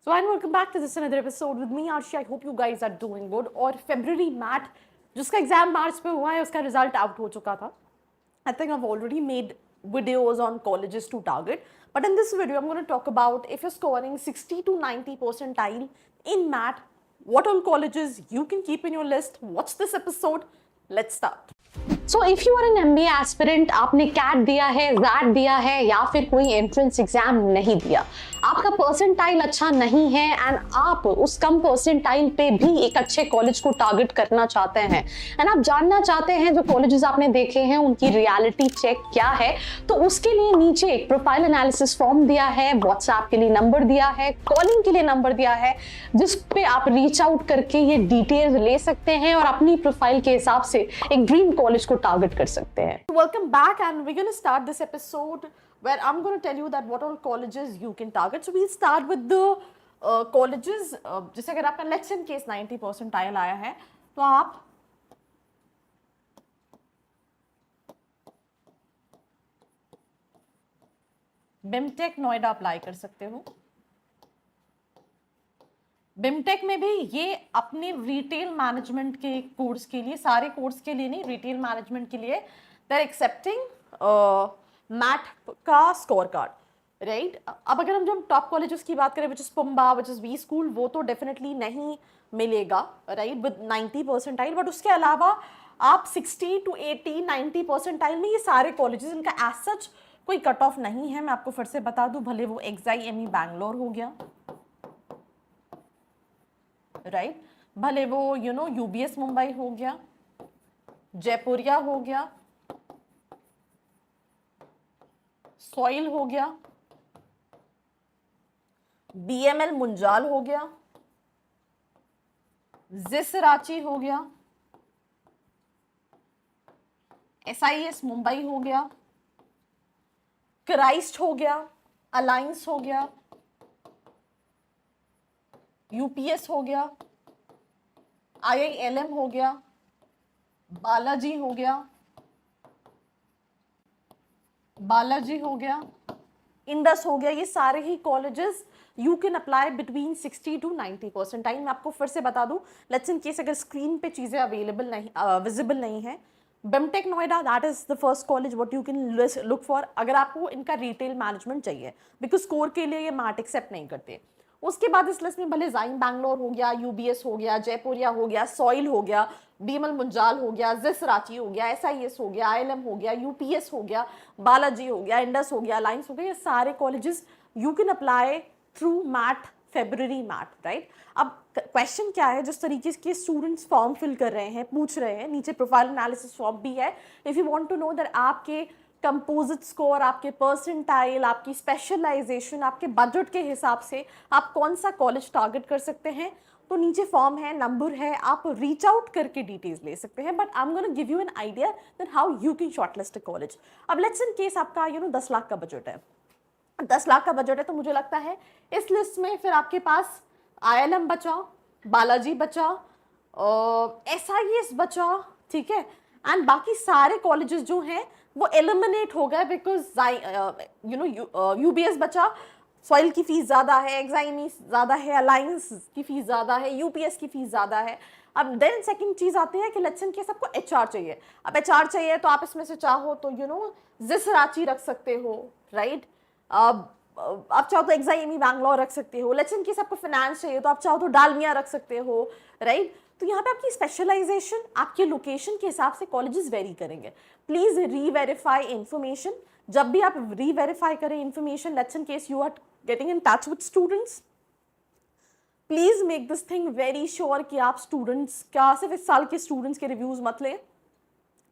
So and welcome back to this another episode with me Arshi. I hope you guys are doing good. और February mat जिसका exam मार्च में हुआ है उसका result out हो चुका था. I think I've already made videos on colleges to target. But in this video I'm going to talk about if you're scoring 60 to 90 percentile in math, what all colleges you can keep in your list. Watch this episode. Let's start. So if you are an MBA aspirant, आपने CAT दिया है, jet दिया है या फिर कोई entrance exam नहीं दिया, आपका परसेंटाइल अच्छा नहीं है एंड आप उस कम परसेंटाइल पे भी एक अच्छे कॉलेज को टारगेट करना चाहते हैं एंड आप जानना चाहते हैं जो कॉलेजेस आपने देखे हैं उनकी रियलिटी चेक क्या है, तो उसके लिए नीचे एक प्रोफाइल एनालिसिस फॉर्म दिया है, व्हाट्सएप के लिए नंबर दिया है, कॉलिंग के लिए नंबर दिया है, जिस पे आप रीच आउट करके ये डिटेल्स ले सकते हैं और अपनी प्रोफाइल के हिसाब से एक ड्रीम कॉलेज को टारगेट कर सकते हैं. Welcome back and we're going to start this episode where I'm going to tell you that what all colleges you can target. So we'll start with the colleges. जैसे अगर आपका let's say in case 90 percentile आया है तो आप BIMTECH Noida apply कर सकते हो. बिमटेक में भी ये अपने रिटेल मैनेजमेंट के कोर्स के लिए, सारे कोर्स के लिए नहीं, रिटेल मैनेजमेंट के लिए दे आर एक्सेप्टिंग मैथ का स्कोर कार्ड, राइट. अब अगर हम जब टॉप कॉलेजेस की बात करें which is PUMBA, which is we school, वो तो डेफिनेटली नहीं मिलेगा, राइट, विद 90 परसेंटाइल. बट उसके अलावा आप 60 to 80, 90 परसेंटाइल में ये सारे कॉलेजेस, इनका एज सच कोई कट ऑफ नहीं है. मैं आपको फिर से बता दूं, भले वो XIME बैंगलोर हो गया, राइट, भले वो UBS मुंबई हो गया, जयपुरिया हो गया, सॉइल हो गया, BML मुंजाल हो गया, जिस रांची हो गया, SIS मुंबई हो गया, क्राइस्ट हो गया, अलायंस हो गया, UPS हो गया, IILM हो गया, बालाजी हो गया, इंडस हो गया. ये सारे ही colleges you can apply between 60 to 90 percentile. मैं आपको फिर से बता दूं, लेट्स इन केस अगर स्क्रीन पे चीजें अवेलेबल नहीं, विजिबल नहीं है, BIMTECH Noida that is the first college what you can look for अगर आपको इनका रिटेल मैनेजमेंट चाहिए, बिकॉज स्कोर के लिए ये मैट एक्सेप्ट नहीं करते. उसके बाद इस लिस्ट में भले जाइन बैंगलोर हो गया, UBS हो गया, जयपुरिया हो गया, सॉइल हो गया, BML मुंजाल हो गया, जिस रांची हो गया, SIS हो गया, ILM हो गया, UPS हो गया, बालाजी हो गया, इंडस हो गया, अलायंस हो गया. ये सारे colleges you can apply through MAT, February MAT, right. अब क्वेश्चन क्या है, जिस तरीके के स्टूडेंट्स फॉर्म फिल कर रहे हैं, पूछ रहे हैं, नीचे प्रोफाइल एनालिसिस फॉर्म भी है. If you want to know that आपके कंपोजिट स्कोर, आपके परसेंटाइल, आपकी स्पेशलाइजेशन, आपके बजट के हिसाब से आप कौन सा कॉलेज टारगेट कर सकते हैं, तो नीचे फॉर्म है, नंबर है, आप रीच आउट करके डिटेल्स ले सकते हैं. But I am gonna give you an idea that how you can shortlist a college. अब लेट्स इन केस आपका 10 लाख का बजट है, 10 लाख का बजट है, तो मुझे लगता है इस लिस्ट में फिर आपके पास ILM बचा, बालाजी बचा, SIS बचा, ठीक है, एंड बाकी सारे कॉलेजेस जो हैं वो एलिमिनेट हो गए बिकॉज UBS बचा, सॉइल की फीस ज़्यादा है, XIME ज़्यादा है, अलायंस की फीस ज़्यादा है, UPS की फीस ज़्यादा है. अब देन सेकंड चीज़ आती है कि लेट्स इन केस आपको HR चाहिए. अब HR चाहिए तो आप इसमें से चाहो तो जिस रांची रख सकते हो, राइट. आप चाहो तो XIME बैंगलोर रख सकते हो. लेट्स इन केस आपको फाइनेंस चाहिए तो आप चाहो तो डालमिया रख सकते हो, राइट. तो यहाँ पे आपकी स्पेशलाइजेशन आपके लोकेशन के हिसाब से कॉलेजेस वेरी करेंगे. Please reverify information. जब भी आप रीवेरीफाई करें information, let's in case you are getting in touch with students, please make this thing very sure कि आप स्टूडेंट्स का सिर्फ इस साल के स्टूडेंट्स के रिव्यूज मत लें,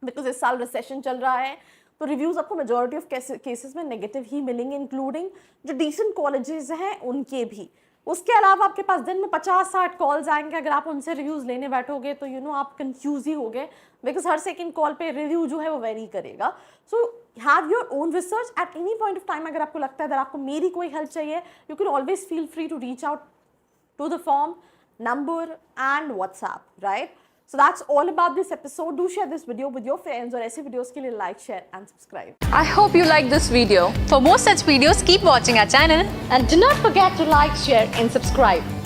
बिकॉज इस साल रिसेशन चल रहा है, तो रिव्यूज आपको मेजॉरिटी ऑफ केसेस में नेगेटिव ही मिलेंगे, इंक्लूडिंग जो डिसेंट कॉलेजेस हैं उनके भी. उसके अलावा आपके पास दिन में 50-60 कॉल्स आएंगे. अगर आप उनसे रिव्यूज लेने बैठोगे तो आप कंफ्यूज ही होगे, बिकॉज हर सेकंड कॉल पे रिव्यू जो है वो वेरी करेगा. So have your own research at any point of time. अगर आपको लगता है अगर आपको मेरी कोई हेल्प चाहिए, you can always feel free to reach out to the form, number and WhatsApp, right. So that's all about this episode. Do share this video with your friends, और ऐसे videos के लिए like, share and subscribe. I hope you like this video. For more such videos, keep watching our channel. And do not forget to like, share and subscribe.